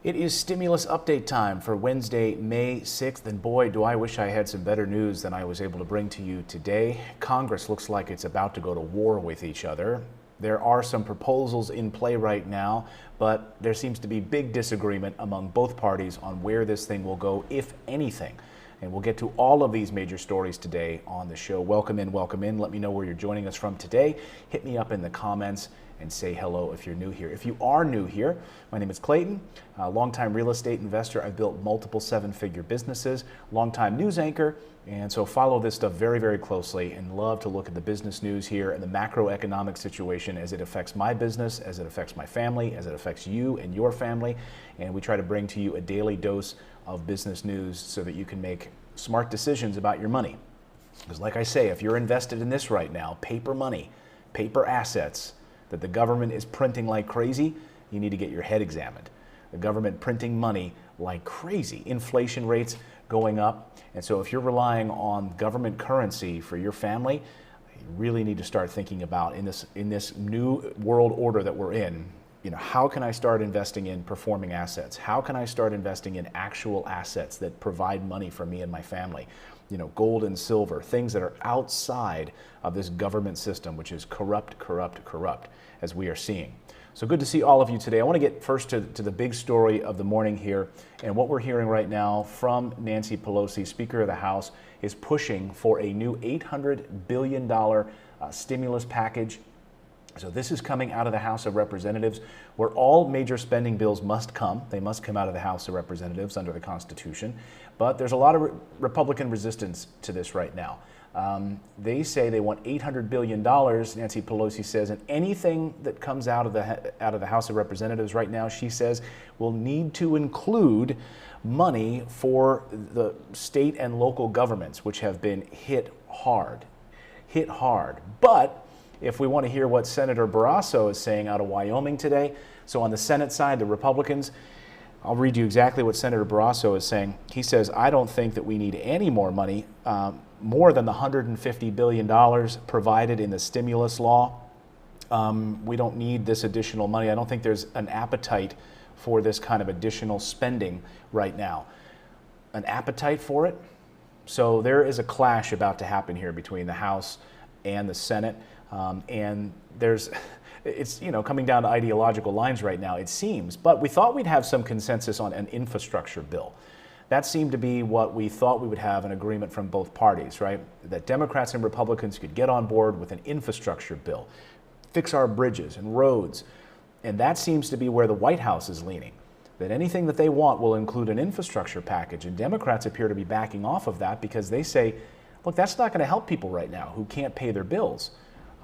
It is stimulus update time for Wednesday, May 6th, and boy, do I wish I had some better news than I was able to bring to you today. Congress looks like it's about to go to war with each other. There are some proposals in play right now, but there seems to be big disagreement among both parties on where this thing will go, if anything. And we'll get to all of these major stories today on the show. Welcome in, welcome in. Let me know where you're joining us from today. Hit me up in the comments and say hello if you're new here. If you are new here, my name is Clayton, a longtime real estate investor. I've built multiple seven-figure businesses, longtime news anchor, and so follow this stuff very, very closely and love to look at the business news here and the macroeconomic situation as it affects my business, as it affects my family, as it affects you and your family. And we try to bring to you a daily dose of business news so that you can make smart decisions about your money. Because like I say, if you're invested in this right now, paper money, paper assets, that the government is printing like crazy, you need to get your head examined. The government printing money like crazy, inflation rates going up. And so if you're relying on government currency for your family, you really need to start thinking about in this new world order that we're in, how can I start investing in performing assets? How can I start investing in actual assets that provide money for me and my family? Gold and silver, things that are outside of this government system, which is corrupt, as we are seeing. So good to see all of you today. I want to get first to the big story of the morning here. And what we're hearing right now from Nancy Pelosi, Speaker of the House, is pushing for a new $800 billion stimulus package. So this is coming out of the House of Representatives, where all major spending bills must come. They must come out of the House of Representatives under the Constitution. But there's a lot of Republican resistance to this right now. They say they want $800 billion, Nancy Pelosi says, and anything that comes out of the House of Representatives right now, she says, will need to include money for the state and local governments, which have been hit hard. But if we want to hear what Senator Barrasso is saying out of Wyoming today, so on the Senate side, the Republicans, I'll read you exactly what Senator Barrasso is saying. He says, I don't think that we need any more money, more than the $150 billion provided in the stimulus law. We don't need this additional money. I don't think there's an appetite for this kind of additional spending right now. An appetite for it? So there is a clash about to happen here between the House and the Senate. And it's coming down to ideological lines right now, it seems. But we thought we'd have some consensus on an infrastructure bill. That seemed to be what we thought we would have an agreement from both parties, right? That Democrats and Republicans could get on board with an infrastructure bill, fix our bridges and roads. And that seems to be where the White House is leaning, that anything that they want will include an infrastructure package. And Democrats appear to be backing off of that because they say, look, that's not going to help people right now who can't pay their bills.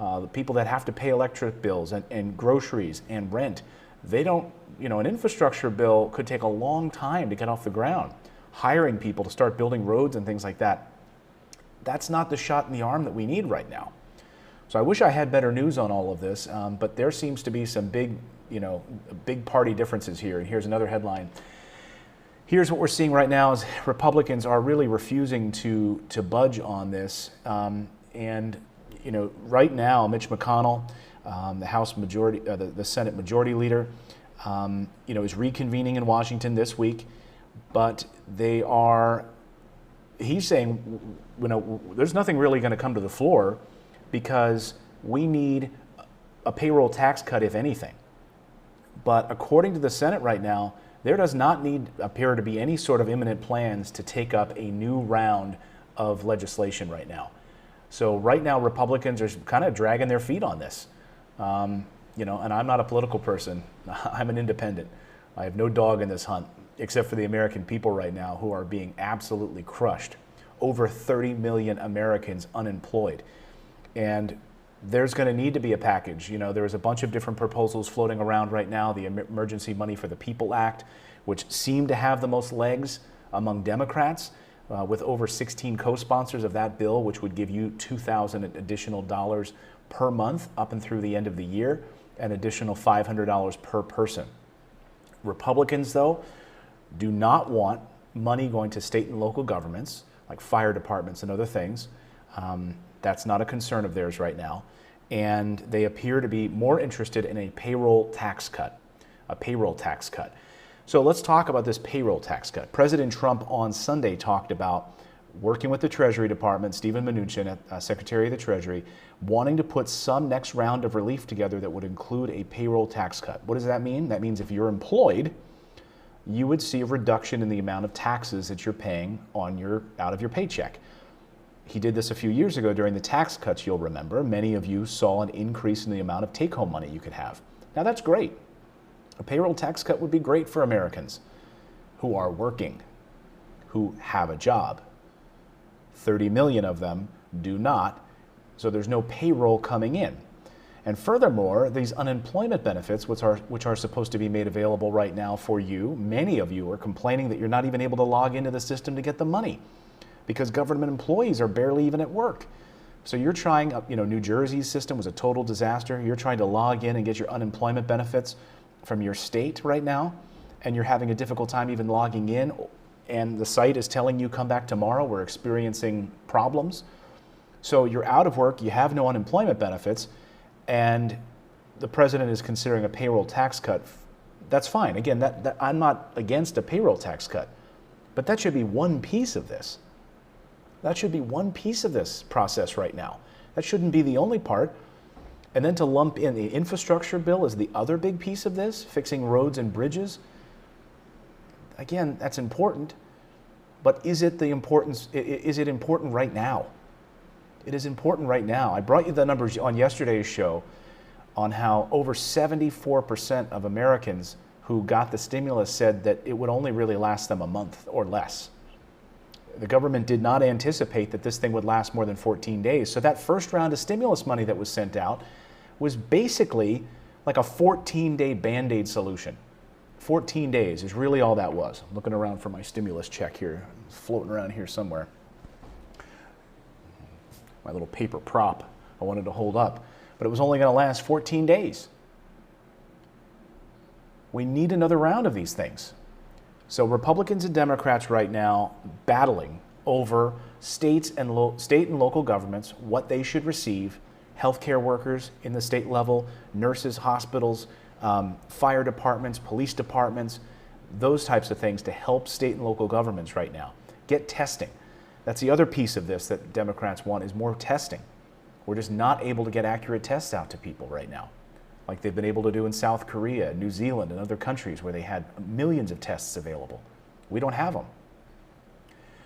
The people that have to pay electric bills and groceries and rent, they don't, an infrastructure bill could take a long time to get off the ground. Hiring people to start building roads and things like that, that's not the shot in the arm that we need right now. So I wish I had better news on all of this, but there seems to be some big party differences here. And here's another headline. Here's what we're seeing right now is Republicans are really refusing to budge on this. Right now, Mitch McConnell, the House majority, the Senate Majority Leader, is reconvening in Washington this week, but he's saying, there's nothing really going to come to the floor because we need a payroll tax cut, if anything. But according to the Senate right now, there does not appear to be any sort of imminent plans to take up a new round of legislation right now. So right now, Republicans are kind of dragging their feet on this. And I'm not a political person. I'm an independent. I have no dog in this hunt, except for the American people right now who are being absolutely crushed. Over 30 million Americans unemployed. And there's going to need to be a package. There's a bunch of different proposals floating around right now. The Emergency Money for the People Act, which seemed to have the most legs among Democrats, with over 16 co-sponsors of that bill, which would give you $2,000 additional dollars per month up and through the end of the year, an additional $500 per person. Republicans, though, do not want money going to state and local governments, like fire departments and other things. That's not a concern of theirs right now. And they appear to be more interested in a payroll tax cut. So let's talk about this payroll tax cut. President Trump on Sunday talked about working with the Treasury Department, Steven Mnuchin, Secretary of the Treasury, wanting to put some next round of relief together that would include a payroll tax cut. What does that mean? That means if you're employed, you would see a reduction in the amount of taxes that you're paying out of your paycheck. He did this a few years ago during the tax cuts, you'll remember. Many of you saw an increase in the amount of take-home money you could have. Now that's great. A payroll tax cut would be great for Americans who are working, who have a job. 30 million of them do not, so there's no payroll coming in. And furthermore, these unemployment benefits, which are supposed to be made available right now for you, many of you are complaining that you're not even able to log into the system to get the money because government employees are barely even at work. So you're trying, New Jersey's system was a total disaster. You're trying to log in and get your unemployment benefits from your state right now, and you're having a difficult time even logging in, and the site is telling you come back tomorrow, we're experiencing problems. So you're out of work, you have no unemployment benefits, and the president is considering a payroll tax cut. That's fine. Again, I'm not against a payroll tax cut, but that should be one piece of this. That should be one piece of this process right now. That shouldn't be the only part. And then to lump in the infrastructure bill as the other big piece of this, fixing roads and bridges, again, that's important, but is it important right now? It is important right now. I brought you the numbers on yesterday's show on how over 74% of Americans who got the stimulus said that it would only really last them a month or less. The government did not anticipate that this thing would last more than 14 days. So that first round of stimulus money that was sent out was basically like a 14-day Band-Aid solution. 14 days is really all that was. I'm looking around for my stimulus check here. It's floating around here somewhere. My little paper prop I wanted to hold up. But it was only going to last 14 days. We need another round of these things. So Republicans and Democrats right now battling over state and local governments, what they should receive, healthcare workers in the state level, nurses, hospitals, fire departments, police departments, those types of things to help state and local governments right now. Get testing. That's the other piece of this that Democrats want is more testing. We're just not able to get accurate tests out to people right now, like they've been able to do in South Korea, New Zealand, and other countries where they had millions of tests available. We don't have them.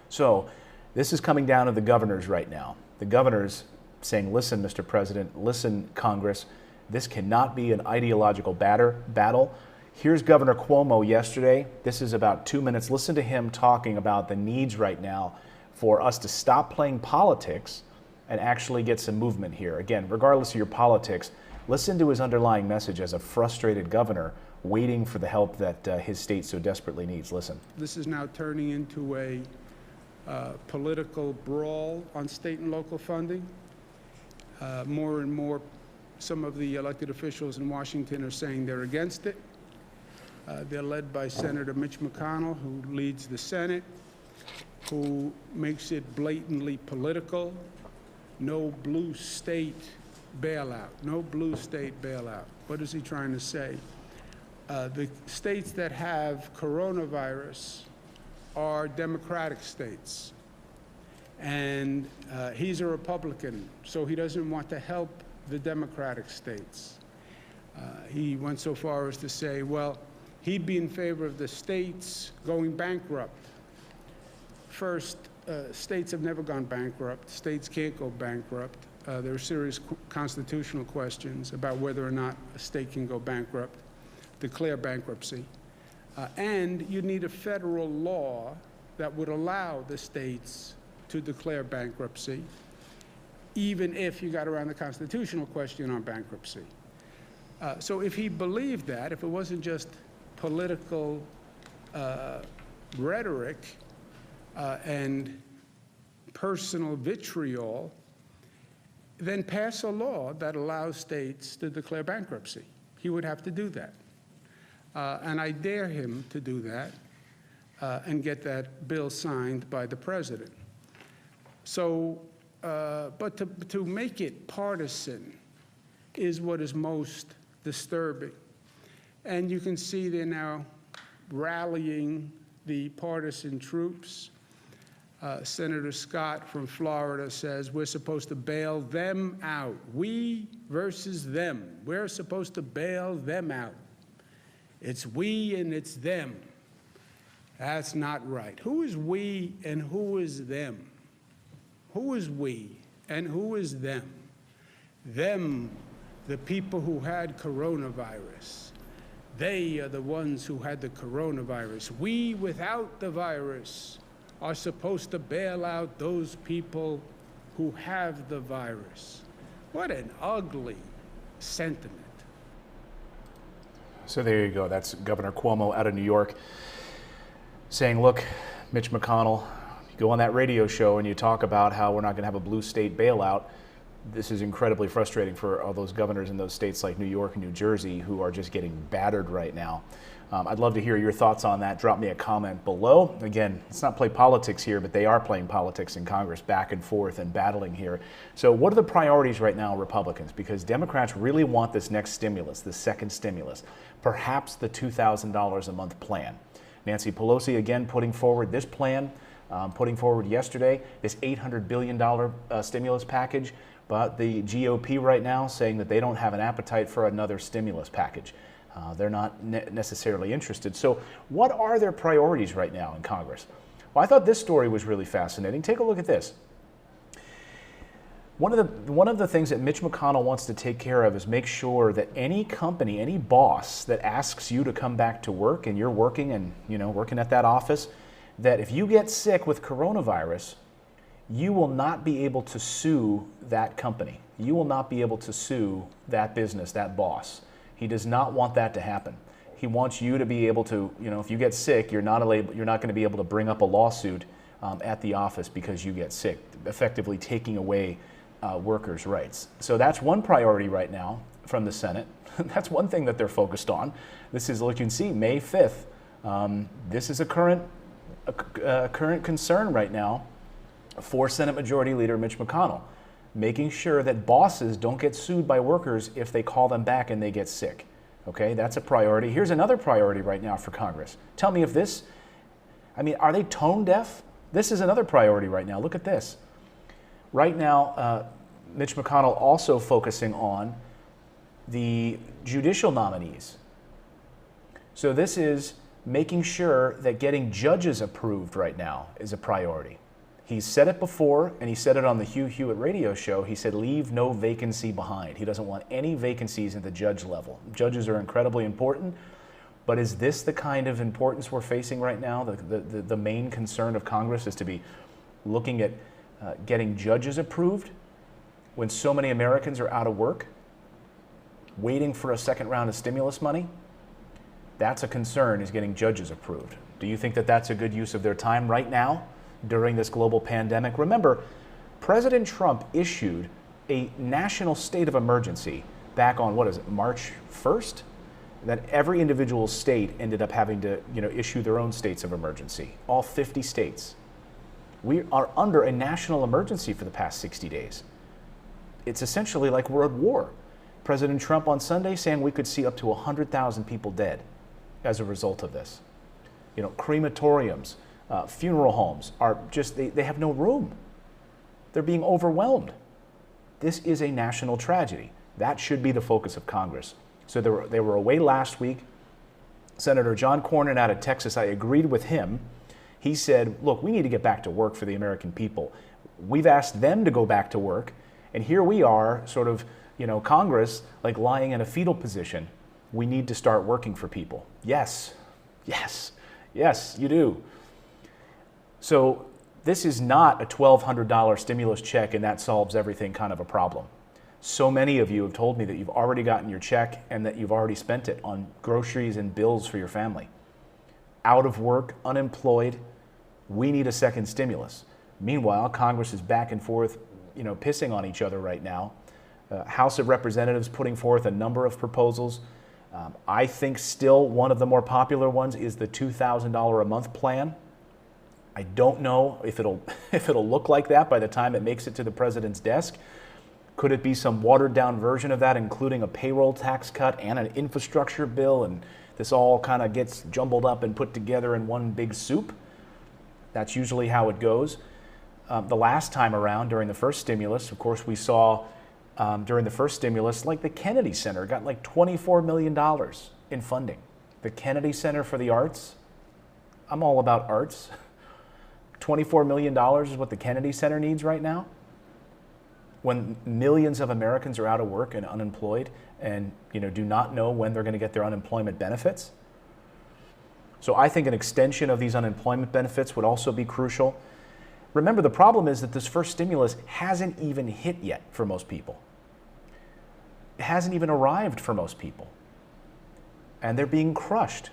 So this is coming down to the governors right now. The governors saying, listen, Mr. President, listen, Congress, this cannot be an ideological battle. Here's Governor Cuomo yesterday. This is about 2 minutes. Listen to him talking about the needs right now for us to stop playing politics and actually get some movement here. Again, regardless of your politics, listen to his underlying message as a frustrated governor waiting for the help that his state so desperately needs. Listen. This is now turning into a political brawl on state and local funding. More and more, some of the elected officials in Washington are saying they're against it. They're led by Senator Mitch McConnell, who leads the Senate, who makes it blatantly political. No blue state bailout. No blue state bailout. What is he trying to say? The states that have coronavirus are Democratic states. And he's a Republican, so he doesn't want to help the Democratic states. He went so far as to say, well, he'd be in favor of the states going bankrupt. First, states have never gone bankrupt. States can't go bankrupt. There are serious constitutional questions about whether or not a state can go bankrupt, declare bankruptcy. And you need a federal law that would allow the states to declare bankruptcy, even if you got around the constitutional question on bankruptcy. So if he believed that, if it wasn't just political rhetoric and personal vitriol, then pass a law that allows states to declare bankruptcy. He would have to do that. And I dare him to do that and get that bill signed by the president. So, but to make it partisan is what is most disturbing. And you can see they're now rallying the partisan troops. Senator Scott from Florida says we're supposed to bail them out. We versus them. We're supposed to bail them out. It's we and it's them. That's not right. Who is we and who is them? Who is we and who is them? Them, the people who had coronavirus. They are the ones who had the coronavirus. We, without the virus, are supposed to bail out those people who have the virus. What an ugly sentiment. So there you go. That's Governor Cuomo out of New York saying, look, Mitch McConnell, you go on that radio show and you talk about how we're not going to have a blue state bailout. This is incredibly frustrating for all those governors in those states like New York and New Jersey who are just getting battered right now. I'd love to hear your thoughts on that. Drop me a comment below. Again, let's not play politics here, but they are playing politics in Congress back and forth and battling here. So what are the priorities right now, Republicans? Because Democrats really want this next stimulus, the second stimulus, perhaps the $2,000 a month plan. Nancy Pelosi again putting forward this plan, putting forward yesterday this $800 billion stimulus package, but the GOP right now saying that they don't have an appetite for another stimulus package. They're not necessarily interested. So what are their priorities right now in Congress? Well, I thought this story was really fascinating. Take a look at this. One of the things that Mitch McConnell wants to take care of is make sure that any company, any boss that asks you to come back to work and you're working and working at that office, that if you get sick with coronavirus, you will not be able to sue that company. You will not be able to sue that business, that boss. He does not want that to happen. He wants you to be able to, if you get sick, you're not going to be able to bring up a lawsuit at the office because you get sick, effectively taking away workers' rights. So that's one priority right now from the Senate. That's one thing that they're focused on. This is, like you can see, May 5th. This is a current concern right now for Senate Majority Leader Mitch McConnell, making sure that bosses don't get sued by workers if they call them back and they get sick. Okay, that's a priority. Here's another priority right now for Congress. Tell me if this, are they tone deaf? This is another priority right now. Look at this. Right now, Mitch McConnell also focusing on the judicial nominees. So this is making sure that getting judges approved right now is a priority. He's said it before, and he said it on the Hugh Hewitt radio show. He said, leave no vacancy behind. He doesn't want any vacancies at the judge level. Judges are incredibly important, but is this the kind of importance we're facing right now? The main concern of Congress is to be looking at getting judges approved when so many Americans are out of work, waiting for a second round of stimulus money? That's a concern, is getting judges approved. Do you think that that's a good use of their time right now during this global pandemic? Remember, President Trump issued a national state of emergency back on, March 1st? That every individual state ended up having to, issue their own states of emergency, all 50 states. We are under a national emergency for the past 60 days. It's essentially like we're at war. President Trump on Sunday saying we could see up to 100,000 people dead as a result of this. Crematoriums, funeral homes are just, they have no room. They're being overwhelmed. This is a national tragedy. That should be the focus of Congress. So they were away last week. Senator John Cornyn out of Texas, I agreed with him. He said, look, we need to get back to work for the American people. We've asked them to go back to work, and here we are, sort of, Congress, like lying in a fetal position. We need to start working for people. Yes, yes, yes, you do. So this is not a $1,200 stimulus check and that solves everything kind of a problem. So many of you have told me that you've already gotten your check and that you've already spent it on groceries and bills for your family. Out of work, unemployed, we need a second stimulus. Meanwhile, Congress is back and forth, pissing on each other right now. House of Representatives putting forth a number of proposals. I think still one of the more popular ones is the $2,000 a month plan. I don't know if it'll look like that by the time it makes it to the president's desk. Could it be some watered down version of that, including a payroll tax cut and an infrastructure bill? And this all kind of gets jumbled up and put together in one big soup. That's usually how it goes. The last time around, during the first stimulus, of course, we saw during the first stimulus, like the Kennedy Center got like $24 million in funding. The Kennedy Center for the Arts, I'm all about arts. $24 million is what the Kennedy Center needs right now, when millions of Americans are out of work and unemployed and do not know when they're going to get their unemployment benefits. So I think an extension of these unemployment benefits would also be crucial. Remember, the problem is that this first stimulus hasn't even hit yet for most people. It hasn't even arrived for most people. And they're being crushed.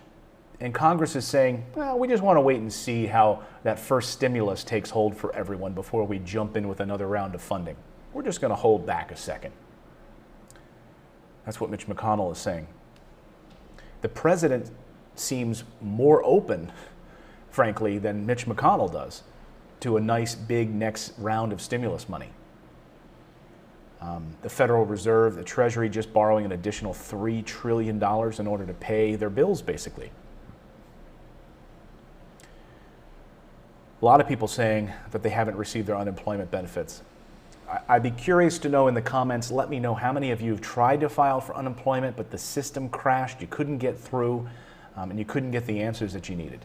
And Congress is saying, well, we just want to wait and see how that first stimulus takes hold for everyone before we jump in with another round of funding. We're just going to hold back a second. That's what Mitch McConnell is saying. The president seems more open, frankly, than Mitch McConnell does to a nice big next round of stimulus money. The Federal Reserve, the Treasury just borrowing an additional $3 trillion in order to pay their bills, basically. A lot of people saying that they haven't received their unemployment benefits. I'd be curious to know in the comments, let me know how many of you have tried to file for unemployment, but the system crashed, you couldn't get through, and you couldn't get the answers that you needed.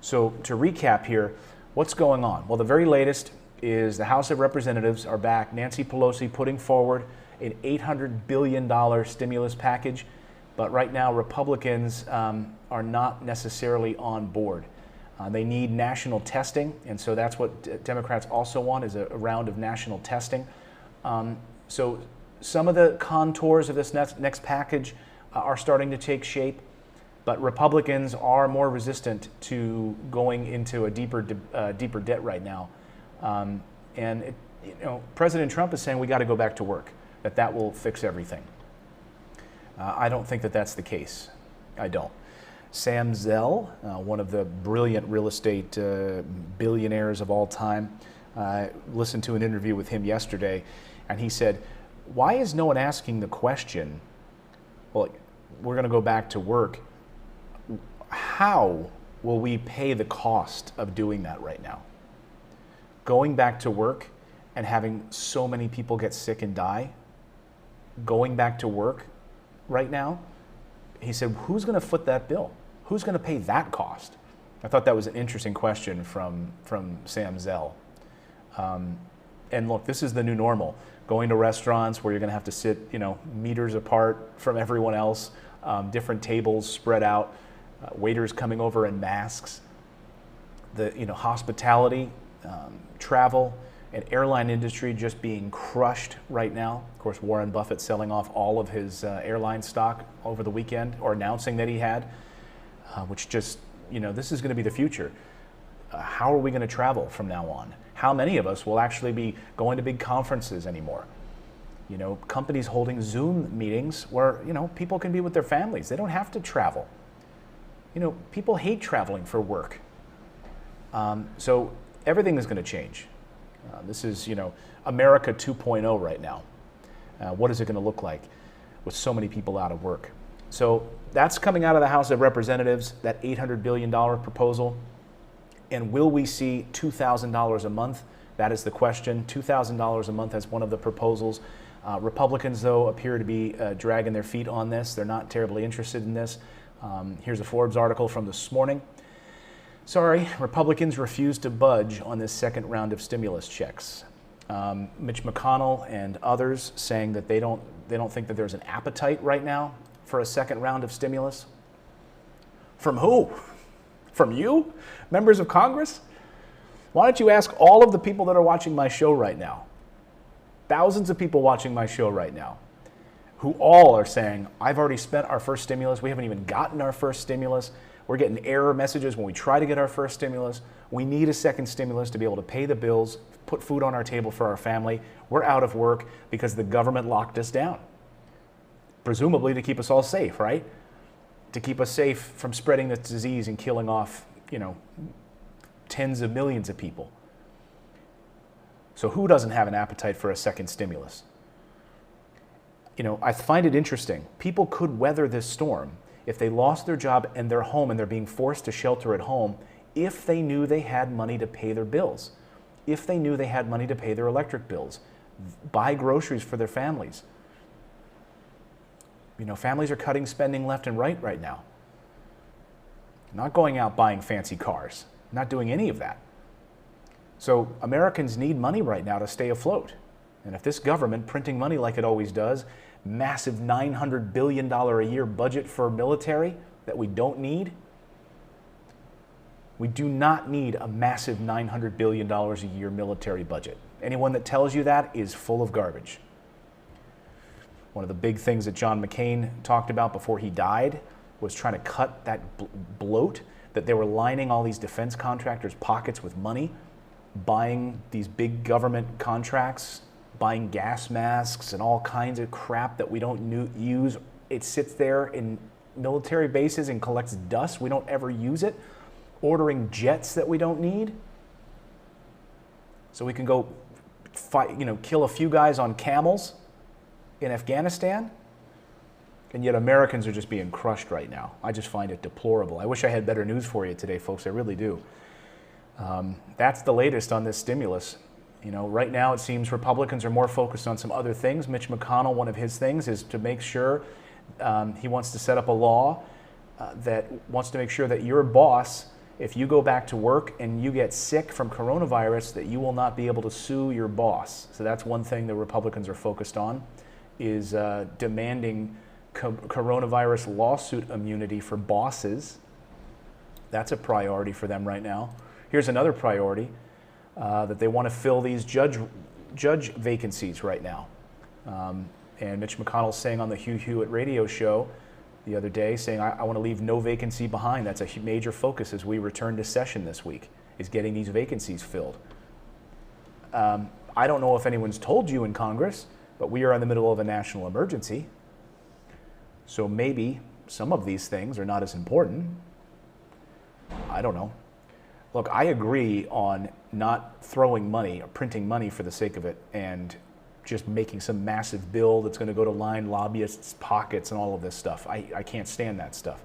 So to recap here, what's going on? Well, the very latest is the House of Representatives are back. Nancy Pelosi putting forward an $800 billion stimulus package, but right now Republicans are not necessarily on board. They need national testing, and so that's what Democrats also want, is a round of national testing. So some of the contours of this next package are starting to take shape, but Republicans are more resistant to going into a deeper debt right now. And President Trump is saying we got to go back to work, that will fix everything. I don't think that that's the case. I don't. Sam Zell, one of the brilliant real estate billionaires of all time, listened to an interview with him yesterday, and he said, why is no one asking the question, well, we're going to go back to work, how will we pay the cost of doing that right now? Going back to work and having so many people get sick and die, going back to work right now, he said, who's going to foot that bill? Who's going to pay that cost? I thought that was an interesting question from Sam Zell. And look, this is the new normal. Going to restaurants where you're going to have to sit, meters apart from everyone else, different tables spread out, waiters coming over in masks. The hospitality, travel, and airline industry just being crushed right now. Of course, Warren Buffett selling off all of his airline stock over the weekend, or announcing that he had, which just, this is going to be the future. How are we going to travel from now on? How many of us will actually be going to big conferences anymore? Companies holding Zoom meetings where, people can be with their families. They don't have to travel. People hate traveling for work. So everything is going to change. This is, America 2.0 right now. What is it going to look like with so many people out of work? So that's coming out of the House of Representatives, that $800 billion proposal. And will we see $2,000 a month? That is the question. $2,000 a month as one of the proposals. Republicans, though, appear to be dragging their feet on this. They're not terribly interested in this. Here's a Forbes article from this morning. Sorry, Republicans refuse to budge on this second round of stimulus checks. Mitch McConnell and others saying that they don't think that there's an appetite right now for a second round of stimulus. From who? From you, members of Congress? Why don't you ask all of the people that are watching my show right now? Thousands of people watching my show right now, who all are saying, I've already spent our first stimulus. We haven't even gotten our first stimulus. We're getting error messages when we try to get our first stimulus. We need a second stimulus to be able to pay the bills, put food on our table for our family. We're out of work because the government locked us down. Presumably to keep us all safe, right? To keep us safe from spreading this disease and killing off, tens of millions of people. So who doesn't have an appetite for a second stimulus? I find it interesting. People could weather this storm if they lost their job and their home and they're being forced to shelter at home, if they knew they had money to pay their bills, if they knew they had money to pay their electric bills, buy groceries for their families. You know, families are cutting spending left and right now. Not going out buying fancy cars, not doing any of that. So Americans need money right now to stay afloat. And if this government printing money like it always does, massive $900 billion a year budget for military that we don't need, we do not need a massive $900 billion a year military budget. Anyone that tells you that is full of garbage. One of the big things that John McCain talked about before he died was trying to cut that bloat, that they were lining all these defense contractors' pockets with money, buying these big government contracts, buying gas masks and all kinds of crap that we don't use. It sits there in military bases and collects dust. We don't ever use it. Ordering jets that we don't need, so we can go fight, kill a few guys on camels in Afghanistan. And yet Americans are just being crushed right now. I just find it deplorable. I wish I had better news for you today, folks. I really do. That's the latest on this stimulus. Right now it seems Republicans are more focused on some other things. Mitch McConnell, one of his things is to make sure he wants to set up a law that wants to make sure that your boss, if you go back to work and you get sick from coronavirus, that you will not be able to sue your boss. So that's one thing the Republicans are focused on, is demanding coronavirus lawsuit immunity for bosses. That's a priority for them right now. Here's another priority, that they want to fill these judge vacancies right now. And Mitch McConnell's saying on the Hugh Hewitt radio show the other day, saying, I want to leave no vacancy behind. That's a major focus as we return to session this week, is getting these vacancies filled. I don't know if anyone's told you in Congress, but we are in the middle of a national emergency. So maybe some of these things are not as important. I don't know. Look, I agree on not throwing money or printing money for the sake of it and just making some massive bill that's going to go to line lobbyists' pockets and all of this stuff. I can't stand that stuff.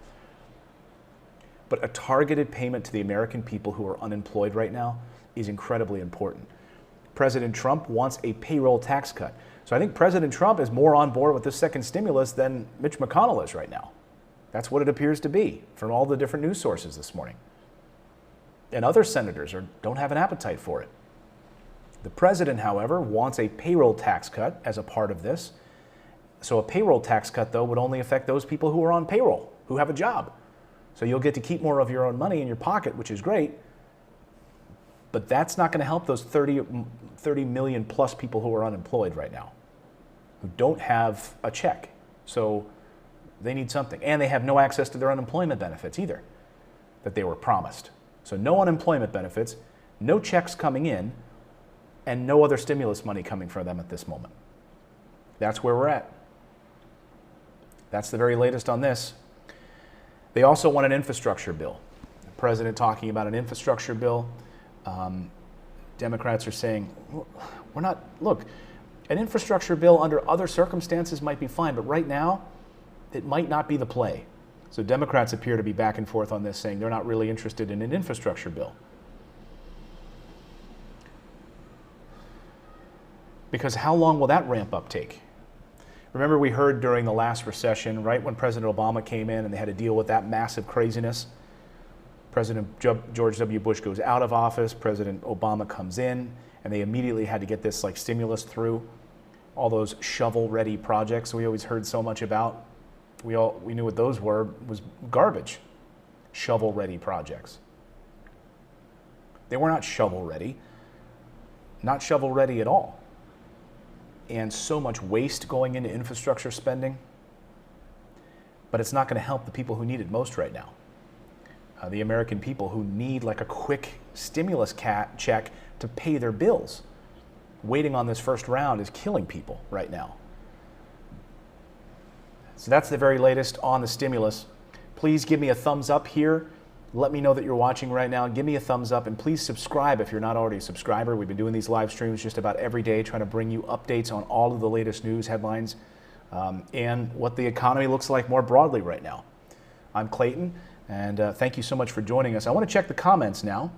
But a targeted payment to the American people who are unemployed right now is incredibly important. President Trump wants a payroll tax cut. So I think President Trump is more on board with this second stimulus than Mitch McConnell is right now. That's what it appears to be from all the different news sources this morning. And other senators don't have an appetite for it. The president, however, wants a payroll tax cut as a part of this. So a payroll tax cut, though, would only affect those people who are on payroll, who have a job. So you'll get to keep more of your own money in your pocket, which is great. But that's not going to help those 30 million plus people who are unemployed right now, who don't have a check. So they need something. And they have no access to their unemployment benefits either that they were promised. So no unemployment benefits, no checks coming in, and no other stimulus money coming for them at this moment. That's where we're at. That's the very latest on this. They also want an infrastructure bill. The president talking about an infrastructure bill. Democrats are saying, look, an infrastructure bill under other circumstances might be fine, but right now, it might not be the play. So Democrats appear to be back and forth on this, saying they're not really interested in an infrastructure bill. Because how long will that ramp up take? Remember, we heard during the last recession, right when President Obama came in and they had to deal with that massive craziness. President George W. Bush goes out of office, President Obama comes in, and they immediately had to get this stimulus through. All those shovel-ready projects we always heard so much about. We knew what those were, was garbage. Shovel-ready projects. They were not shovel-ready. Not shovel-ready at all. And so much waste going into infrastructure spending. But it's not going to help the people who need it most right now. The American people who need a quick stimulus check to pay their bills. Waiting on this first round is killing people right now. So that's the very latest on the stimulus. Please give me a thumbs up here. Let me know that you're watching right now. Give me a thumbs up, and please subscribe if you're not already a subscriber. We've been doing these live streams just about every day, trying to bring you updates on all of the latest news headlines and what the economy looks like more broadly right now. I'm Clayton, and thank you so much for joining us. I want to check the comments now.